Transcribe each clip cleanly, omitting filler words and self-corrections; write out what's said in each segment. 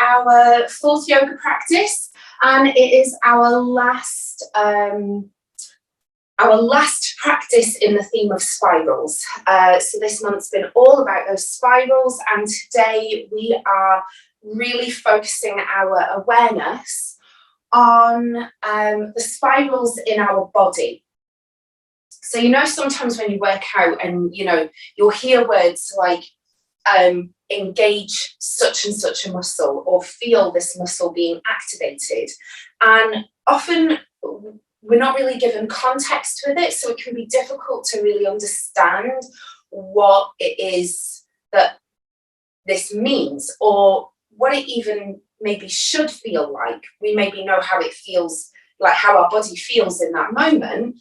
our fourth yoga practice, and it is our last practice in the theme of spirals. So this month's been all about those spirals, and today we are really focusing our awareness on the spirals in our body. So, you know, sometimes when you work out and, you know, you'll hear words like engage such and such a muscle, or feel this muscle being activated. And often we're not really given context with it, so it can be difficult to really understand what it is that this means, or what it even maybe should feel like. We maybe know how it feels, like how our body feels in that moment.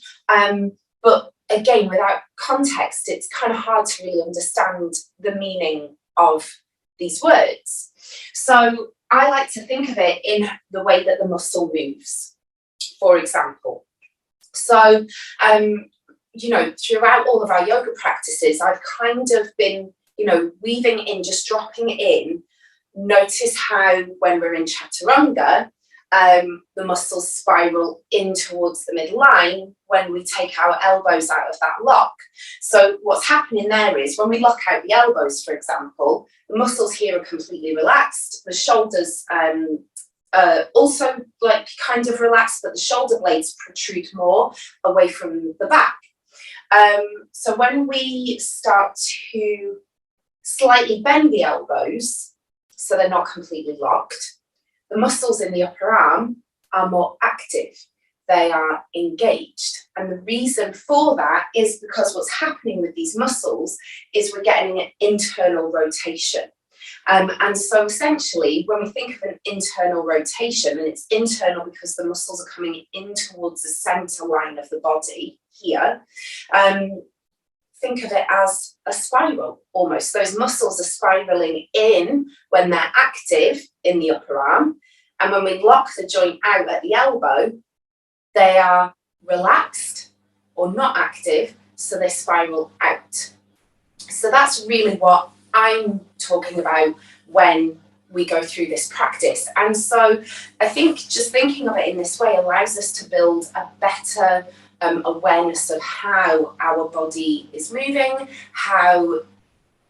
But again, without context, it's kind of hard to really understand the meaning of these words. So I like to think of it in the way that the muscle moves, for example. So, you know, throughout all of our yoga practices, I've kind of been, you know, weaving in, just dropping in. Notice how when we're in chaturanga, the muscles spiral in towards the midline when we take our elbows out of that lock. So what's happening there is when we lock out the elbows, for example, the muscles here are completely relaxed. The shoulders also like kind of relaxed, but the shoulder blades protrude more away from the back. So when we start to slightly bend the elbows so they're not completely locked, the muscles in the upper arm are more active. They are engaged. And the reason for that is because what's happening with these muscles is we're getting an internal rotation. And so essentially, when we think of an internal rotation, and it's internal because the muscles are coming in towards the center line of the body here, think of it as a spiral almost. Those muscles are spiraling in when they're active in the upper arm, and when we lock the joint out at the elbow, they are relaxed or not active, so they spiral out. So that's really what I'm talking about when we go through this practice. And so I think just thinking of it in this way allows us to build a better awareness of how our body is moving, how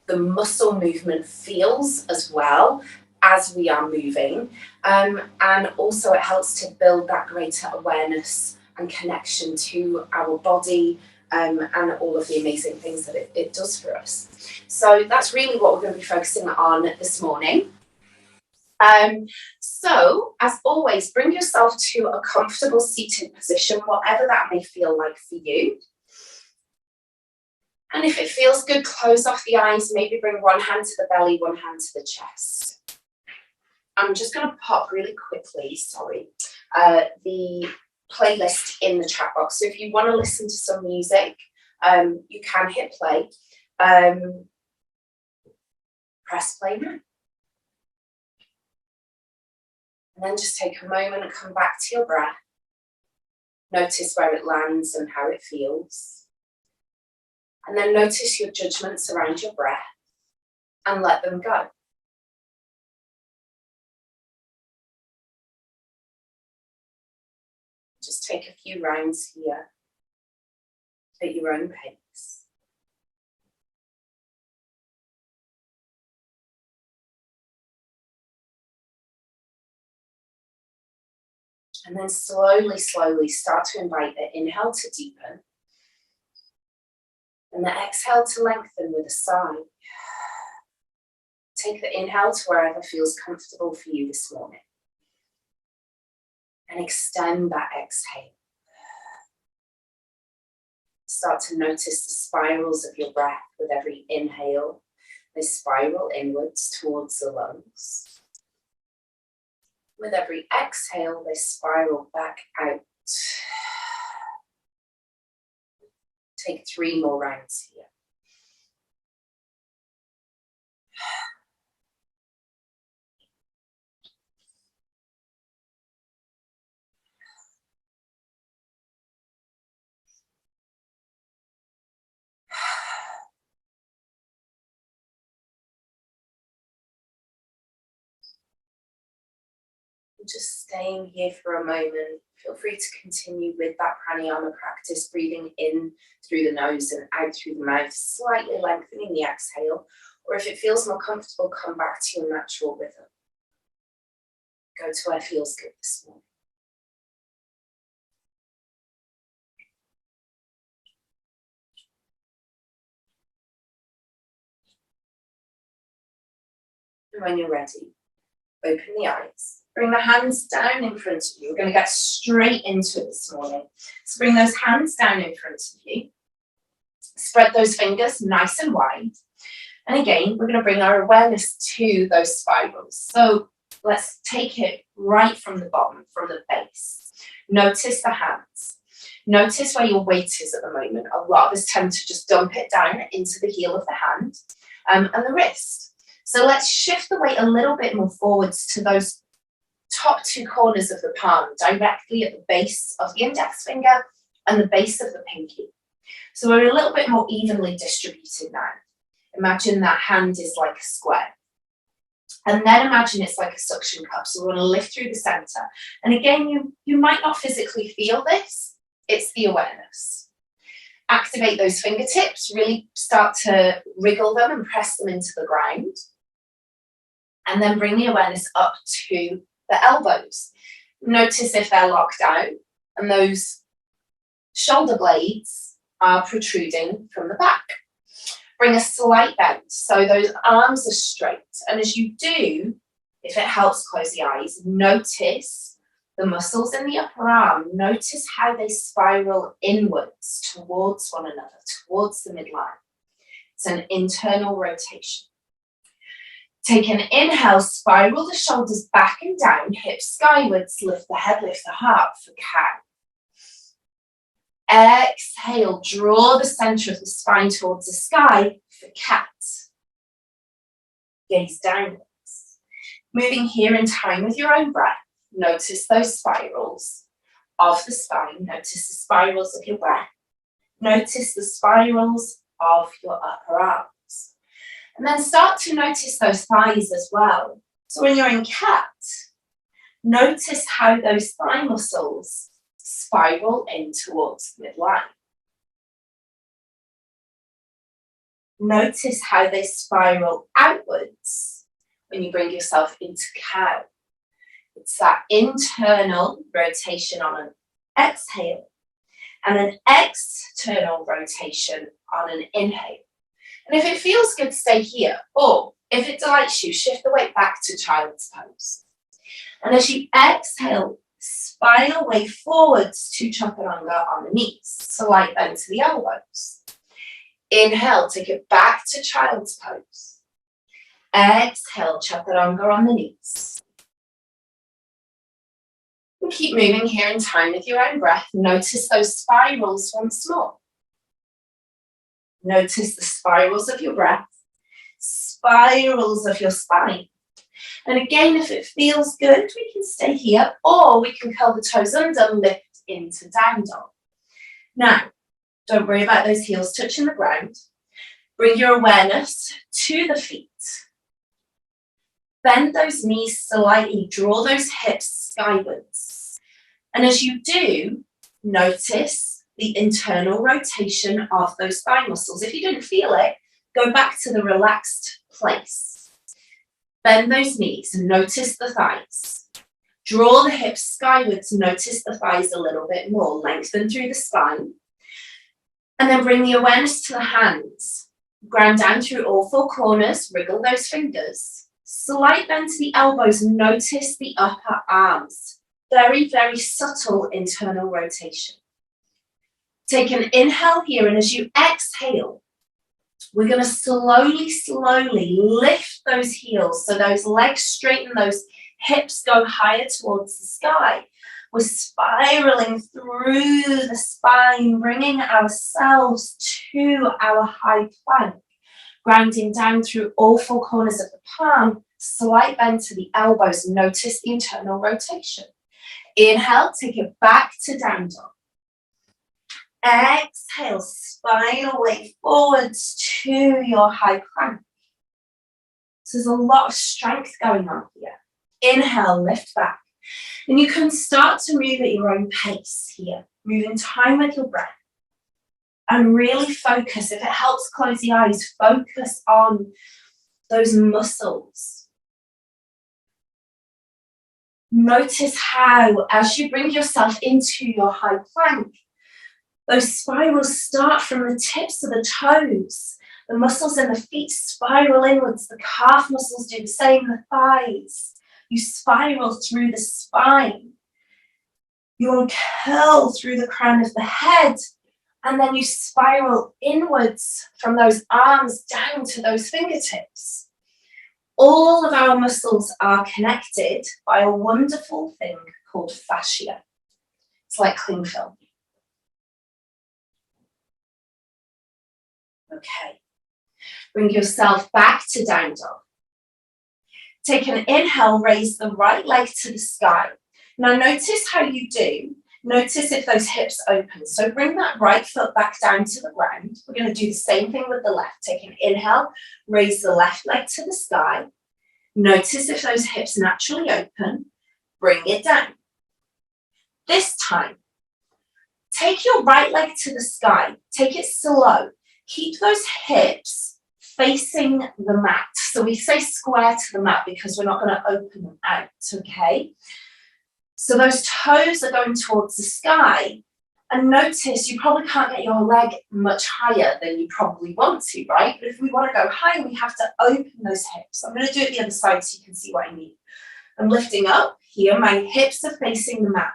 the muscle movement feels as well as we are moving, and also it helps to build that greater awareness and connection to our body, and all of the amazing things that it does for us. So that's really what we're going to be focusing on this morning. So, as always, bring yourself to a comfortable seated position, whatever that may feel like for you. And if it feels good, close off the eyes, maybe bring one hand to the belly, one hand to the chest. I'm just going to pop really quickly, the playlist in the chat box. So if you want to listen to some music, you can hit play. Press play now. And then just take a moment and come back to your breath. Notice where it lands and how it feels. And then notice your judgments around your breath and let them go. Just take a few rounds here at your own pace. And then slowly start to invite the inhale to deepen and the exhale to lengthen with a sigh. Take the inhale to wherever feels comfortable for you this morning. And extend that exhale. Start to notice the spirals of your breath with every inhale. They spiral inwards towards the lungs. With every exhale, they spiral back out. Take 3 more rounds here. Just staying here for a moment. Feel free to continue with that pranayama practice, breathing in through the nose and out through the mouth, slightly lengthening the exhale. Or if it feels more comfortable, come back to your natural rhythm. Go to where feels good this morning. And when you're ready, open the eyes. Bring the hands down in front of you. We're going to get straight into it this morning. So bring those hands down in front of you. Spread those fingers nice and wide. And again, we're going to bring our awareness to those spirals. So let's take it right from the bottom, from the base. Notice the hands. Notice where your weight is at the moment. A lot of us tend to just dump it down into the heel of the hand and the wrist. So let's shift the weight a little bit more forwards to those top two corners of the palm, directly at the base of the index finger and the base of the pinky. So we're a little bit more evenly distributed now. Imagine that hand is like a square. And then imagine it's like a suction cup. So we want to lift through the center. And again, you might not physically feel this. It's the awareness. Activate those fingertips. Really start to wriggle them and press them into the ground. And then bring the awareness up to the elbows. Notice if they're locked out and those shoulder blades are protruding from the back. Bring a slight bend so those arms are straight. And as you do, if it helps, close the eyes. Notice the muscles in the upper arm. Notice how they spiral inwards towards one another, towards the midline. It's an internal rotation. Take an inhale, spiral the shoulders back and down, hips skywards, lift the head, lift the heart for cow. Exhale, draw the center of the spine towards the sky for cat. Gaze downwards. Moving here in time with your own breath. Notice those spirals of the spine. Notice the spirals of your breath. Notice the spirals of your upper arms. And then start to notice those thighs as well. So when you're in cat, notice how those thigh muscles spiral in towards the midline. Notice how they spiral outwards when you bring yourself into cow. It's that internal rotation on an exhale and an external rotation on an inhale. And if it feels good, stay here. Or if it delights you, shift the weight back to child's pose. And as you exhale, spine away forwards to chaturanga on the knees. Slight bend to the elbows. Inhale, take it back to child's pose. Exhale, chaturanga on the knees. And keep moving here in time with your own breath. Notice those spirals once more. Notice the spirals of your breath, spirals of your spine. And again, if it feels good, we can stay here, or we can curl the toes under, lift into down dog. Now, don't worry about those heels touching the ground. Bring your awareness to the feet. Bend those knees slightly, draw those hips skywards. And as you do, notice the internal rotation of those thigh muscles. If you didn't feel it, go back to the relaxed place. Bend those knees and notice the thighs. Draw the hips skywards, notice the thighs a little bit more. Lengthen through the spine. And then bring the awareness to the hands. Ground down through all four corners, wriggle those fingers. Slight bend to the elbows, notice the upper arms. Very, very subtle internal rotation. Take an inhale here, and as you exhale, we're going to slowly, slowly lift those heels so those legs straighten, those hips go higher towards the sky. We're spiraling through the spine, bringing ourselves to our high plank, grounding down through all four corners of the palm, slight bend to the elbows. Notice the internal rotation. Inhale, take it back to down dog. Exhale, spine away forwards to your high plank. So there's a lot of strength going on here. Inhale, lift back. And you can start to move at your own pace here. Move in time with your breath. And really focus, if it helps close the eyes, focus on those muscles. Notice how, as you bring yourself into your high plank, those spirals start from the tips of the toes. The muscles in the feet spiral inwards. The calf muscles do the same, the thighs. You spiral through the spine. You curl through the crown of the head. And then you spiral inwards from those arms down to those fingertips. All of our muscles are connected by a wonderful thing called fascia. It's like cling film. Okay. Bring yourself back to down dog. Take an inhale, raise the right leg to the sky. Now notice how you do. Notice if those hips open. So bring that right foot back down to the ground. We're going to do the same thing with the left. Take an inhale, raise the left leg to the sky. Notice if those hips naturally open. Bring it down. This time, take your right leg to the sky. Take it slow. Keep those hips facing the mat. So we say square to the mat because we're not going to open them out, okay? So those toes are going towards the sky. And notice you probably can't get your leg much higher than you probably want to, right? But if we want to go higher, we have to open those hips. I'm going to do it the other side so you can see what I mean. I'm lifting up here. My hips are facing the mat.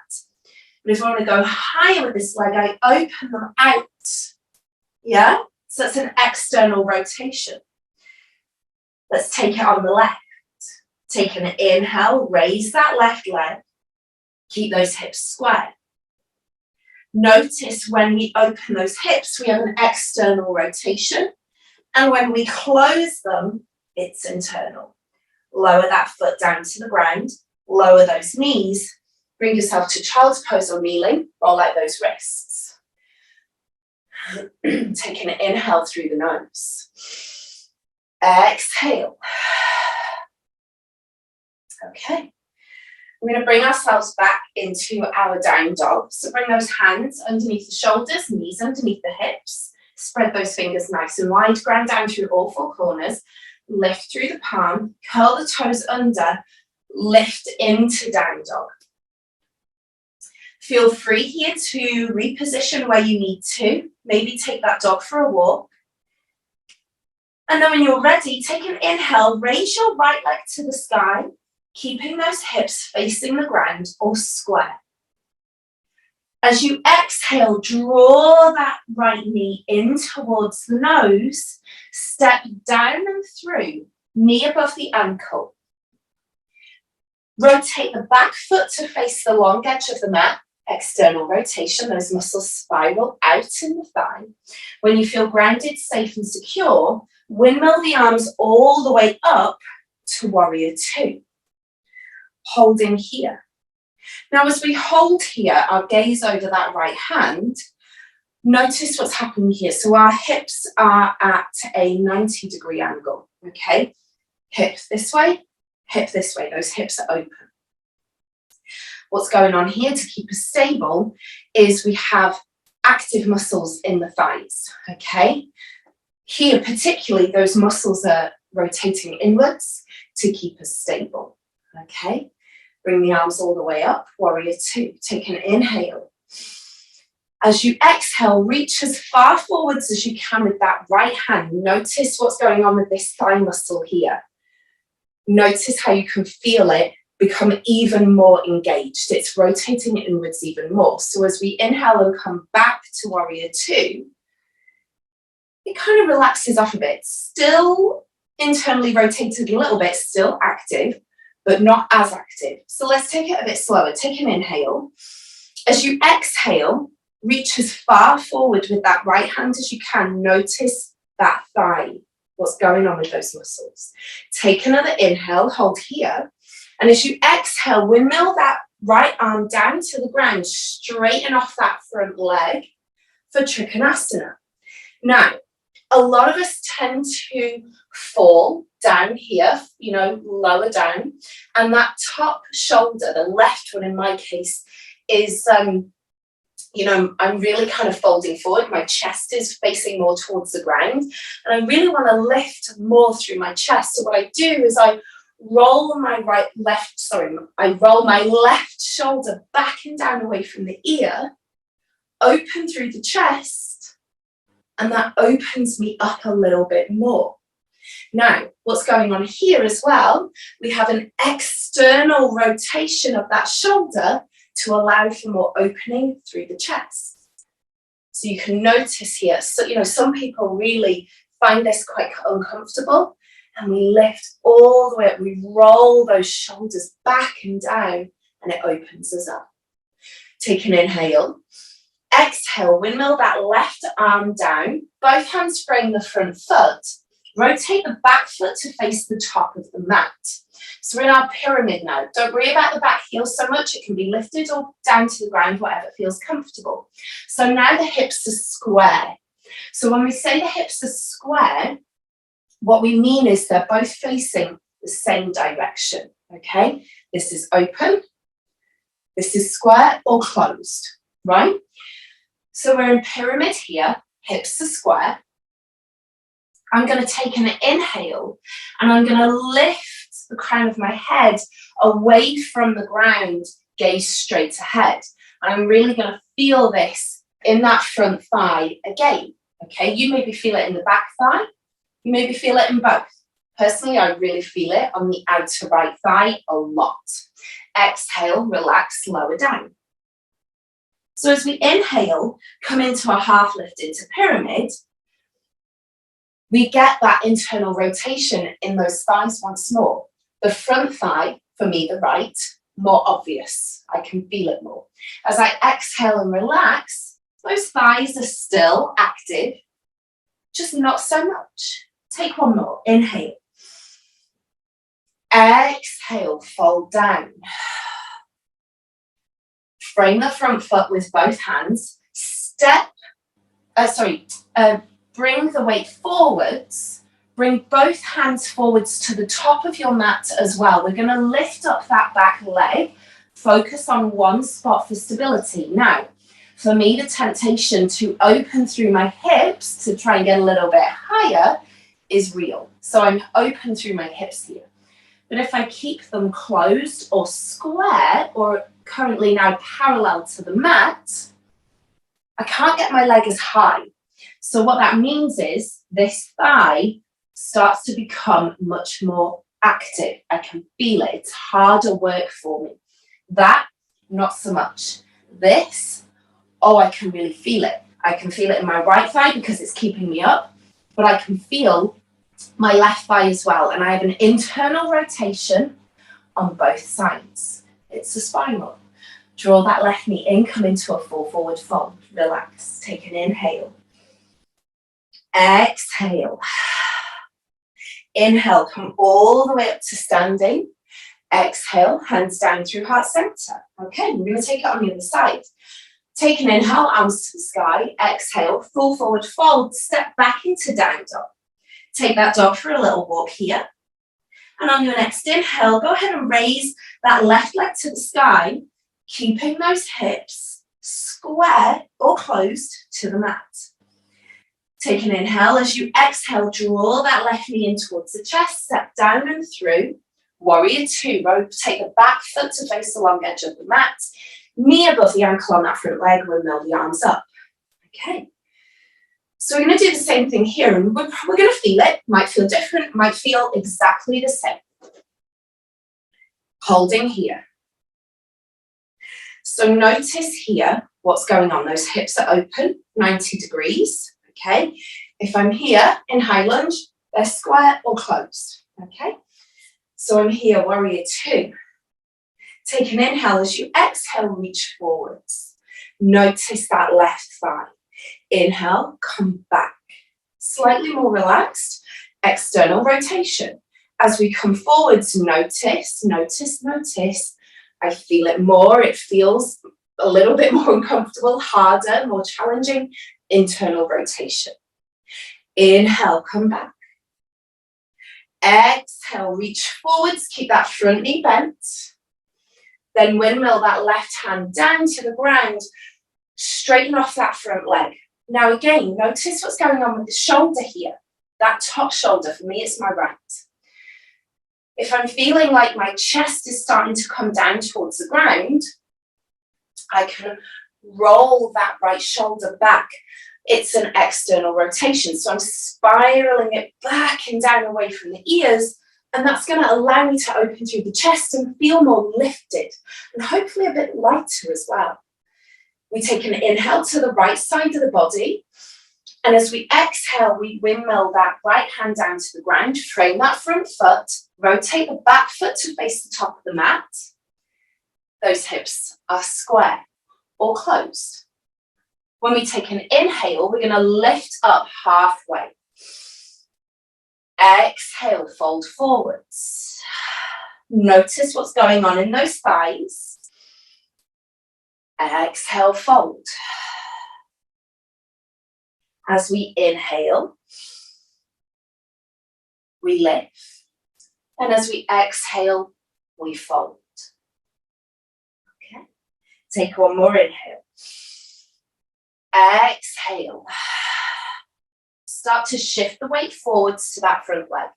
But if I want to go higher with this leg, I open them out. Yeah? So that's an external rotation. Let's take it on the left. Take an inhale, raise that left leg. Keep those hips square. Notice when we open those hips, we have an external rotation. And when we close them, it's internal. Lower that foot down to the ground. Lower those knees. Bring yourself to child's pose or kneeling. Roll out those wrists. Take an inhale through the nose. Exhale. Okay. We're going to bring ourselves back into our down dog. So bring those hands underneath the shoulders, knees underneath the hips. Spread those fingers nice and wide. Ground down through all four corners. Lift through the palm. Curl the toes under. Lift into down dog. Feel free here to reposition where you need to. Maybe take that dog for a walk. And then when you're ready, take an inhale. Raise your right leg to the sky. Keeping those hips facing the ground or square. As you exhale, draw that right knee in towards the nose. Step down and through, knee above the ankle. Rotate the back foot to face the long edge of the mat. External rotation, those muscles spiral out in the thigh. When you feel grounded, safe and secure, windmill the arms all the way up to warrior two. Holding here. Now, as we hold here, our gaze over that right hand, notice what's happening here. So our hips are at a 90-degree angle, okay? Hip this way, those hips are open. What's going on here to keep us stable is we have active muscles in the thighs, okay? Here, particularly, those muscles are rotating inwards to keep us stable, okay? Bring the arms all the way up, warrior two. Take an inhale. As you exhale, reach as far forwards as you can with that right hand. Notice what's going on with this thigh muscle here. Notice how you can feel it become even more engaged. It's rotating inwards even more. So as we inhale and come back to warrior two, it kind of relaxes off a bit. Still internally rotated a little bit, still active, but not as active. So let's take it a bit slower. Take an inhale. As you exhale, reach as far forward with that right hand as you can. Notice that thigh, what's going on with those muscles. Take another inhale, hold here. And as you exhale, windmill that right arm down to the ground, straighten off that front leg for Trikonasana. Now, a lot of us tend to fall down here, you know, lower down. And that top shoulder, the left one in my case, is, you know, I'm really kind of folding forward. My chest is facing more towards the ground. And I really want to lift more through my chest. So what I do is I roll my left shoulder back and down away from the ear, open through the chest, and that opens me up a little bit more. Now, what's going on here as well, we have an external rotation of that shoulder to allow for more opening through the chest. So you can notice here, so, you know, some people really find this quite uncomfortable, and we lift all the way up, we roll those shoulders back and down, and it opens us up. Take an inhale. Exhale, windmill that left arm down, both hands frame the front foot, rotate the back foot to face the top of the mat. So we're in our pyramid now. Don't worry about the back heel so much. It can be lifted or down to the ground, whatever feels comfortable. So now the hips are square. So when we say the hips are square, what we mean is they're both facing the same direction, okay? This is open, this is square or closed, right? So we're in pyramid here, hips are square. I'm going to take an inhale and I'm going to lift the crown of my head away from the ground, gaze straight ahead. And I'm really going to feel this in that front thigh again, okay? You maybe feel it in the back thigh, you maybe feel it in both. Personally, I really feel it on the outer right thigh a lot. Exhale, relax, lower down. So as we inhale, come into a half lift into pyramid, we get that internal rotation in those thighs once more. The front thigh, for me, the right, more obvious. I can feel it more. As I exhale and relax, those thighs are still active, just not so much. Take one more. Inhale. Exhale, fold down. Frame the front foot with both hands. Bring the weight forwards. Bring both hands forwards to the top of your mat as well. We're going to lift up that back leg. Focus on one spot for stability. Now, for me, the temptation to open through my hips to try and get a little bit higher is real. So I'm open through my hips here. But if I keep them closed or square, or currently now parallel to the mat, I can't get my leg as high. So what that means is this thigh starts to become much more active. I can feel it. It's harder work for me. That, not so much. This, oh, I can really feel it. I can feel it in my right thigh because it's keeping me up, but I can feel my left thigh as well. And I have an internal rotation on both sides. It's a spiral. Draw that left knee in, come into a full forward fold. Relax. Take an inhale. Exhale. Inhale, come all the way up to standing. Exhale, hands down through heart center. Okay, we're going to take it on the other side. Take an inhale, arms to the sky. Exhale, full forward fold. Step back into down dog. Take that dog for a little walk here. And on your next inhale, go ahead and raise that left leg to the sky, keeping those hips square or closed to the mat. Take an inhale. As you exhale, draw that left knee in towards the chest, step down and through. Warrior two, rotate the back foot to face the long edge of the mat. Knee above the ankle on that front leg, windmill the arms up. Okay. So we're going to do the same thing here, and we're going to feel it. Might feel different, might feel exactly the same. Holding here. So notice here what's going on. Those hips are open, 90 degrees. Okay. If I'm here in high lunge, they're square or closed. Okay. So I'm here, warrior two. Take an inhale. As you exhale, reach forwards. Notice that left thigh. Inhale, come back. Slightly more relaxed. External rotation. As we come forwards, notice. I feel it more. It feels a little bit more uncomfortable, harder, more challenging. Internal rotation. Inhale, come back. Exhale, reach forwards, keep that front knee bent. Then windmill that left hand down to the ground, straighten off that front leg. Now again, notice what's going on with the shoulder here. That top shoulder, for me, it's my right. If I'm feeling like my chest is starting to come down towards the ground, I can roll that right shoulder back. It's an external rotation. So I'm spiraling it back and down away from the ears, and that's going to allow me to open through the chest and feel more lifted and hopefully a bit lighter as well. We take an inhale to the right side of the body, and as we exhale, we windmill that right hand down to the ground, frame that front foot, rotate the back foot to face the top of the mat. Those hips are square or closed. When we take an inhale, we're going to lift up halfway. Exhale, fold forwards. Notice what's going on in those thighs. Exhale, fold. As we inhale, we lift. And as we exhale, we fold. Okay. Take one more inhale. Exhale. Start to shift the weight forwards to that front leg.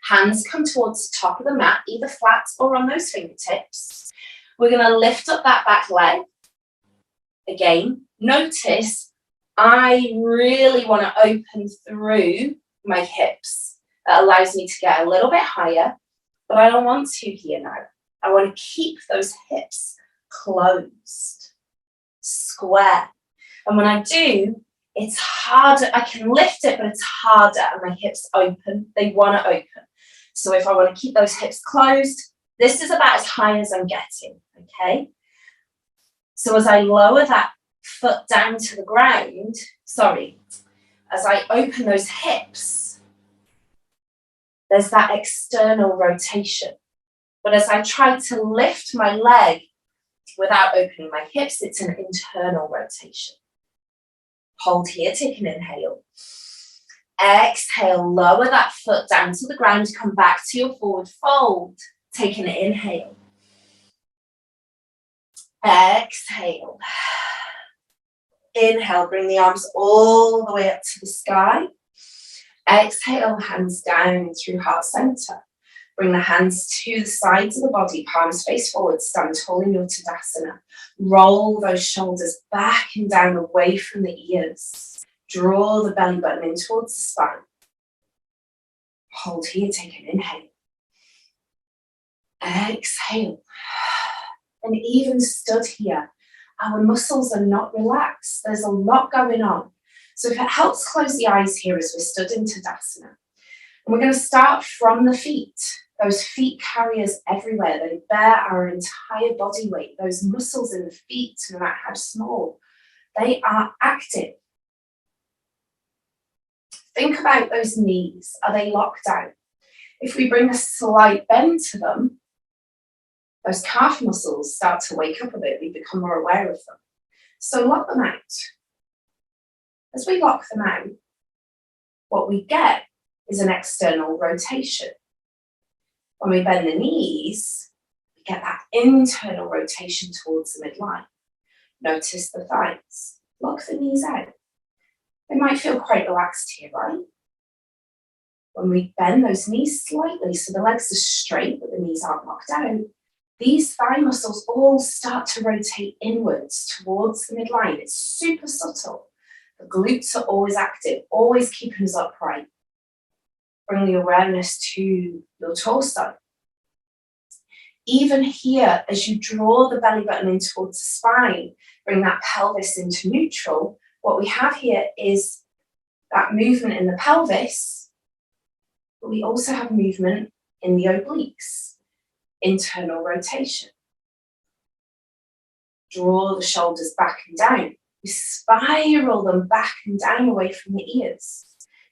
Hands come towards the top of the mat, either flat or on those fingertips. We're going to lift up that back leg. Again, notice I really want to open through my hips. That allows me to get a little bit higher, but I don't want to here now. I want to keep those hips closed, square. And when I do, it's harder. I can lift it, but it's harder, and my hips open. They want to open. So if I want to keep those hips closed, this is about as high as I'm getting, okay? So as I lower that foot down to the ground, as I open those hips, there's that external rotation. But as I try to lift my leg without opening my hips, it's an internal rotation. Hold here, take an inhale. Exhale, lower that foot down to the ground, come back to your forward fold. Take an inhale. Exhale. Inhale, bring the arms all the way up to the sky. Exhale, hands down through heart center. Bring the hands to the sides of the body, palms face forward, stand tall in your Tadasana. Roll those shoulders back and down away from the ears. Draw the belly button in towards the spine. Hold here, take an inhale. Exhale. And even stood here, our muscles are not relaxed. There's a lot going on. So if it helps, close the eyes here as we're stood in Tadasana. And we're going to start from the feet. Those feet carry us everywhere. They bear our entire body weight. Those muscles in the feet, no matter how small, they are active. Think about those knees. Are they locked out? If we bring a slight bend to them, those calf muscles start to wake up a bit. We become more aware of them. So lock them out. As we lock them out, what we get is an external rotation. When we bend the knees, we get that internal rotation towards the midline. Notice the thighs. Lock the knees out. They might feel quite relaxed here, right? When we bend those knees slightly so the legs are straight but the knees aren't locked out, these thigh muscles all start to rotate inwards towards the midline. It's super subtle. The glutes are always active, always keeping us upright. Bring the awareness to your torso. Even here, as you draw the belly button in towards the spine, bring that pelvis into neutral, what we have here is that movement in the pelvis, but we also have movement in the obliques, internal rotation. Draw the shoulders back and down. We spiral them back and down away from the ears.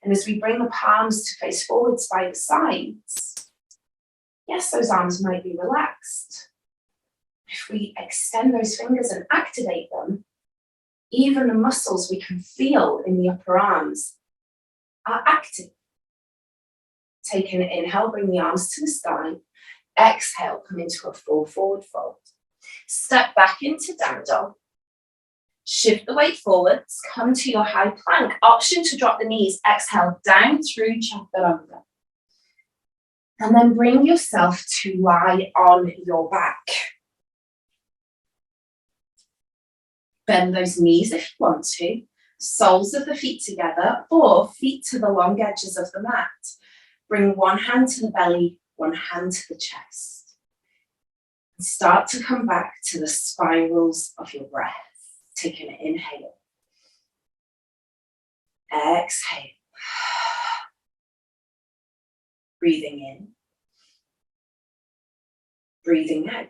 And as we bring the palms to face forwards by the sides, yes, those arms might be relaxed. If we extend those fingers and activate them, even the muscles we can feel in the upper arms are active. Take an inhale, bring the arms to the sky. Exhale, come into a full forward fold. Step back into down dog. Shift the weight forwards, come to your high plank. Option to drop the knees. Exhale, down through chaturanga. And then bring yourself to lie on your back. Bend those knees if you want to. Soles of the feet together or feet to the long edges of the mat. Bring one hand to the belly, one hand to the chest. And start to come back to the spirals of your breath. Take an inhale. Exhale. Breathing in. Breathing out.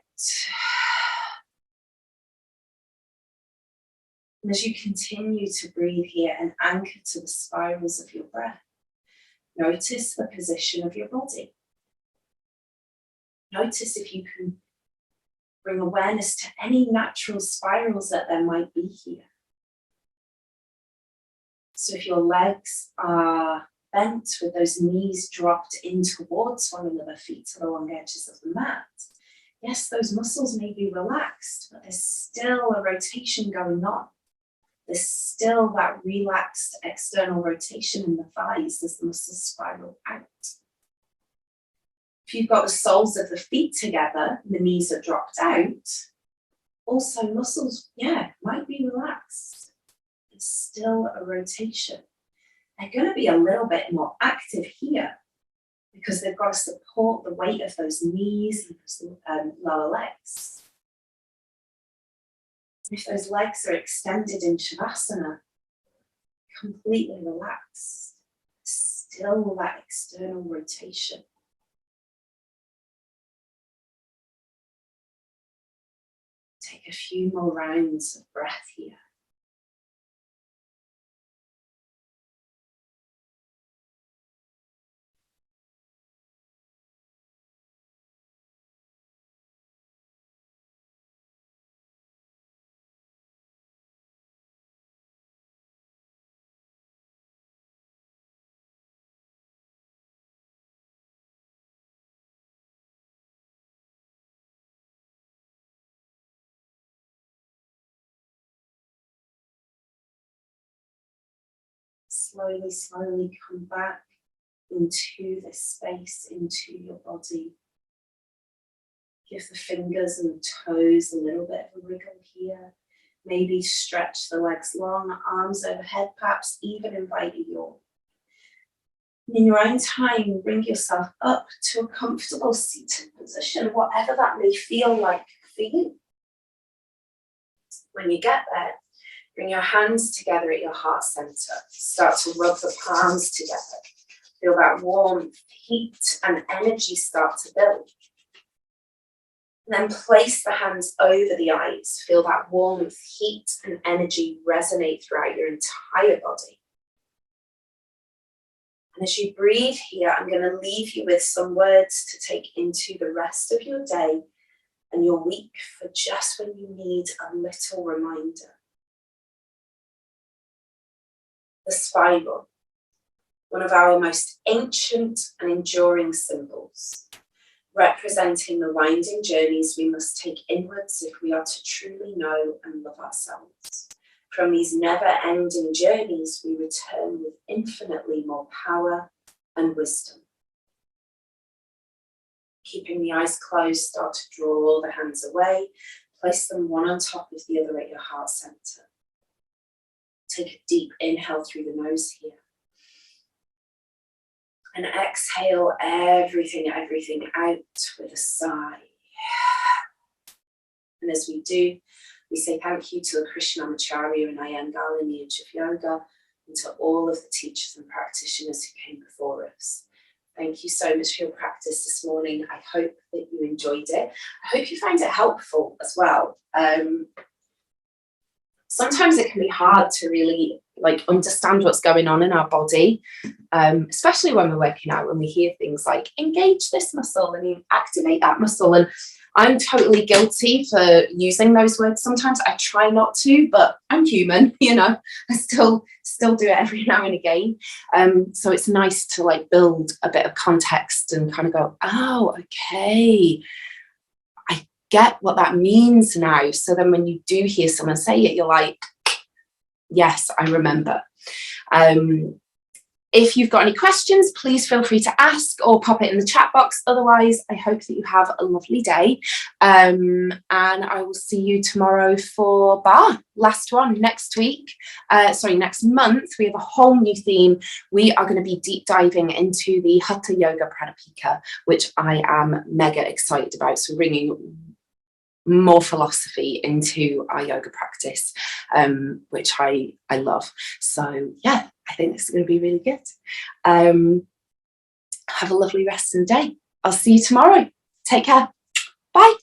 And as you continue to breathe here and anchor to the spirals of your breath, notice the position of your body. Notice if you can bring awareness to any natural spirals that there might be here. So if your legs are bent with those knees dropped in towards one another, feet to the long edges of the mat, yes, those muscles may be relaxed, but there's still a rotation going on. There's still that relaxed external rotation in the thighs as the muscles spiral out. If you've got the soles of the feet together, the knees are dropped out, also muscles, might be relaxed. It's still a rotation. They're going to be a little bit more active here because they've got to support the weight of those knees and those lower legs. If those legs are extended in Shavasana, completely relaxed, still that external rotation. Take a few more rounds of breath here. Slowly come back into this space, into your body. Give the fingers and the toes a little bit of a wriggle here. Maybe stretch the legs long, arms overhead, perhaps even invite a yawn. In your own time, bring yourself up to a comfortable seated position, whatever that may feel like for you. When you get there, bring your hands together at your heart center. Start to rub the palms together. Feel that warmth, heat, and energy start to build. And then place the hands over the eyes. Feel that warmth, heat, and energy resonate throughout your entire body. And as you breathe here, I'm going to leave you with some words to take into the rest of your day and your week for just when you need a little reminder. The spiral, one of our most ancient and enduring symbols, representing the winding journeys we must take inwards if we are to truly know and love ourselves. From these never-ending journeys, we return with infinitely more power and wisdom. Keeping the eyes closed, start to draw the hands away. Place them one on top of the other at your heart center. Take a deep inhale through the nose here. And exhale everything out with a sigh. And as we do, we say thank you to the Krishnamacharya and Iyengar lineage of yoga and to all of the teachers and practitioners who came before us. Thank you so much for your practice this morning. I hope that you enjoyed it. I hope you find it helpful as well. Sometimes it can be hard to really understand what's going on in our body, especially when we're working out, when we hear things like engage this muscle and activate that muscle. And I'm totally guilty for using those words sometimes. I try not to, but I'm human, you know. I still do it every now and again. So it's nice to like build a bit of context and kind of go, oh, okay, I get what that means now. So then when you do hear someone say it, you're like, yes, I remember. If you've got any questions, please feel free to ask or pop it in the chat box. Otherwise, I hope that you have a lovely day. And I will see you tomorrow for bar. Last one next week. Next month, we have a whole new theme. We are going to be deep diving into the Hatha Yoga Pradipika, which I am mega excited about. So bringing more philosophy into our yoga practice, which I love. So yeah, I think this is going to be really good. Have a lovely rest of the day. I'll see you tomorrow. Take care. Bye.